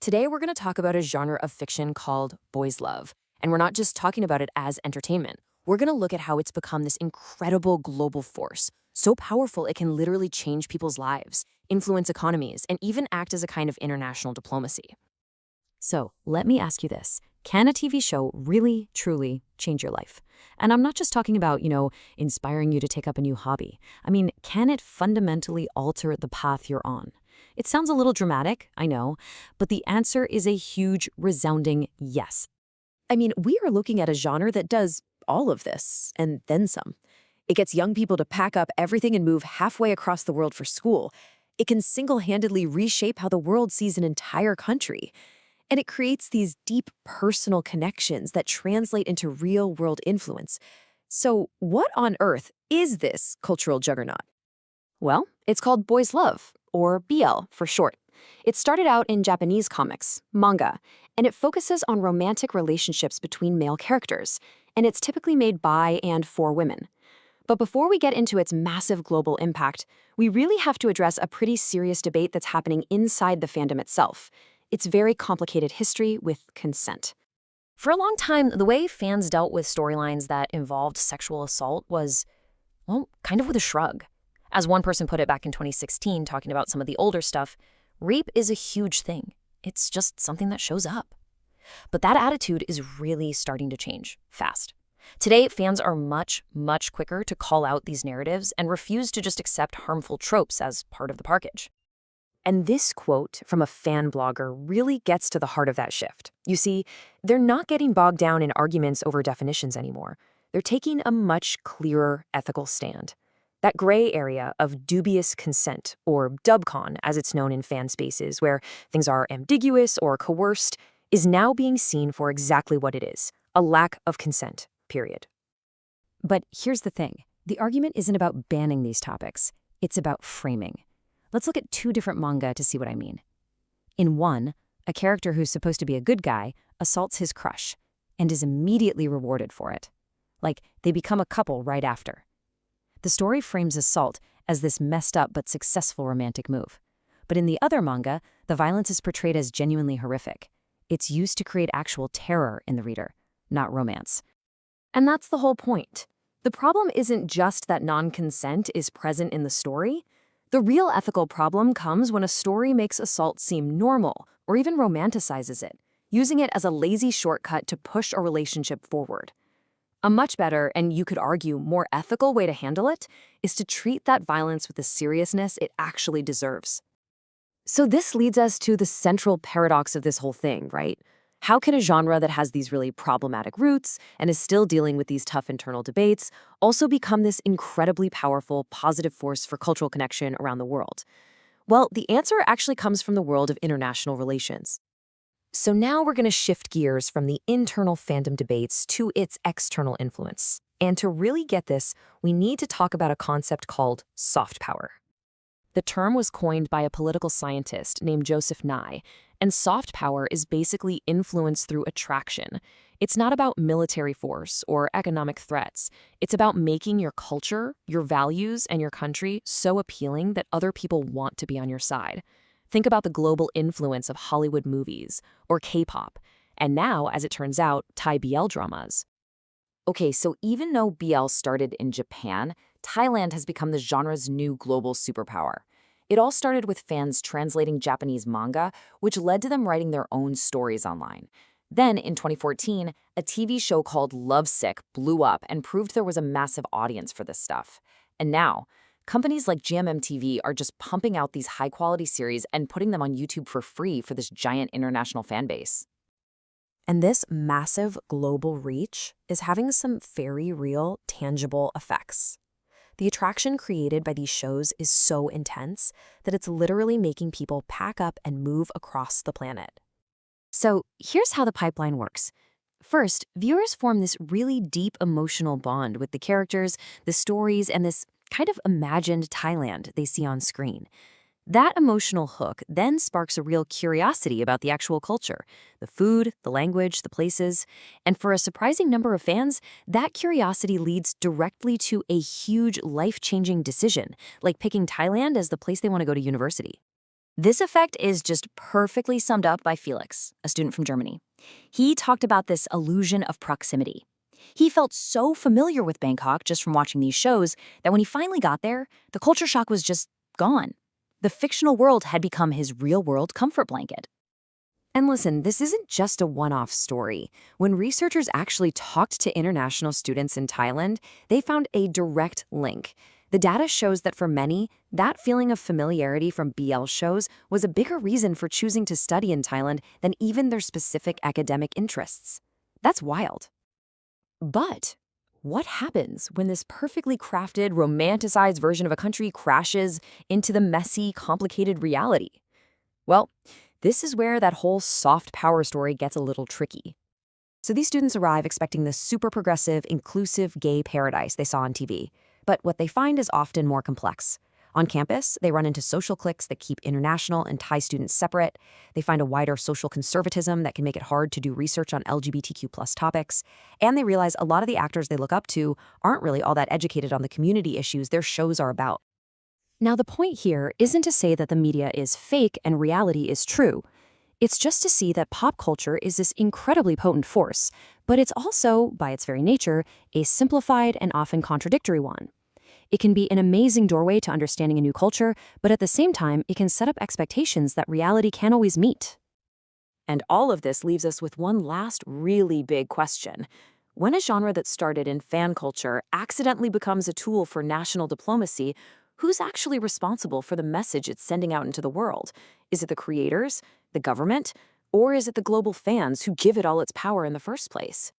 Today, we're going to talk about a genre of fiction called boys' love. And we're not just talking about it as entertainment. We're going to look at how it's become this incredible global force, so powerful it can literally change people's lives, influence economies, and even act as a kind of international diplomacy. So, let me ask you this. Can a TV show really, truly change your life? And I'm not just talking about, inspiring you to take up a new hobby. I mean, can it fundamentally alter the path you're on? It sounds a little dramatic, I know, but the answer is a huge, resounding yes. I mean, we are looking at a genre that does all of this, and then some. It gets young people to pack up everything and move halfway across the world for school. It can single-handedly reshape how the world sees an entire country. And it creates these deep personal connections that translate into real-world influence. So what on earth is this cultural juggernaut? Well, it's called Boys Love, or BL for short. It started out in Japanese comics, manga, and it focuses on romantic relationships between male characters, and it's typically made by and for women. But before we get into its massive global impact, we really have to address a pretty serious debate that's happening inside the fandom itself. It's very complicated history with consent. For a long time, the way fans dealt with storylines that involved sexual assault was, well, kind of with a shrug. As one person put it back in 2016, talking about some of the older stuff, rape is a huge thing. It's just something that shows up. But that attitude is really starting to change fast. Today, fans are much, much quicker to call out these narratives and refuse to just accept harmful tropes as part of the package. And this quote from a fan blogger really gets to the heart of that shift. You see, they're not getting bogged down in arguments over definitions anymore. They're taking a much clearer ethical stand. That gray area of dubious consent, or dubcon as it's known in fan spaces, where things are ambiguous or coerced, is now being seen for exactly what it is, a lack of consent, period. But here's the thing. The argument isn't about banning these topics. It's about framing. Let's look at two different manga to see what I mean. In one, a character who's supposed to be a good guy assaults his crush and is immediately rewarded for it. Like, they become a couple right after. The story frames assault as this messed up but successful romantic move. But in the other manga, the violence is portrayed as genuinely horrific. It's used to create actual terror in the reader, not romance. And that's the whole point. The problem isn't just that non-consent is present in the story. The real ethical problem comes when a story makes assault seem normal or even romanticizes it, using it as a lazy shortcut to push a relationship forward. A much better, and you could argue more ethical way to handle it, is to treat that violence with the seriousness it actually deserves. So this leads us to the central paradox of this whole thing, right? How can a genre that has these really problematic roots and is still dealing with these tough internal debates also become this incredibly powerful, positive force for cultural connection around the world? Well, the answer actually comes from the world of international relations. So now we're going to shift gears from the internal fandom debates to its external influence. And to really get this, we need to talk about a concept called soft power. The term was coined by a political scientist named Joseph Nye, and soft power is basically influence through attraction. It's not about military force or economic threats. It's about making your culture, your values, and your country so appealing that other people want to be on your side. Think about the global influence of Hollywood movies or K-pop, and now, as it turns out, Thai BL dramas. Okay, so even though BL started in Japan, Thailand has become the genre's new global superpower. It all started with fans translating Japanese manga, which led to them writing their own stories online. Then, in 2014, a TV show called Lovesick blew up and proved there was a massive audience for this stuff. And now, companies like GMMTV are just pumping out these high-quality series and putting them on YouTube for free for this giant international fan base. And this massive global reach is having some very real, tangible effects. The attraction created by these shows is so intense that it's literally making people pack up and move across the planet. So here's how the pipeline works. First, viewers form this really deep emotional bond with the characters, the stories, and this kind of imagined Thailand they see on screen. That emotional hook then sparks a real curiosity about the actual culture, the food, the language, the places, and for a surprising number of fans, that curiosity leads directly to a huge life-changing decision, like picking Thailand as the place they want to go to university. This effect is just perfectly summed up by Felix, a student from Germany. He talked about this illusion of proximity. He felt so familiar with Bangkok just from watching these shows that when he finally got there, the culture shock was just gone. The fictional world had become his real-world comfort blanket. And listen, this isn't just a one-off story. When researchers actually talked to international students in Thailand, they found a direct link. The data shows that for many, that feeling of familiarity from BL shows was a bigger reason for choosing to study in Thailand than even their specific academic interests. That's wild. But what happens when this perfectly crafted, romanticized version of a country crashes into the messy, complicated reality? Well, this is where that whole soft power story gets a little tricky. So these students arrive expecting this super progressive, inclusive gay paradise they saw on TV. But what they find is often more complex. On campus, they run into social cliques that keep international and Thai students separate. They find a wider social conservatism that can make it hard to do research on LGBTQ+ topics. And they realize a lot of the actors they look up to aren't really all that educated on the community issues their shows are about. Now, the point here isn't to say that the media is fake and reality is true. It's just to see that pop culture is this incredibly potent force, but it's also, by its very nature, a simplified and often contradictory one. It can be an amazing doorway to understanding a new culture, but at the same time, it can set up expectations that reality can't always meet. And all of this leaves us with one last really big question. When a genre that started in fan culture accidentally becomes a tool for national diplomacy, who's actually responsible for the message it's sending out into the world? Is it the creators, the government, or is it the global fans who give it all its power in the first place?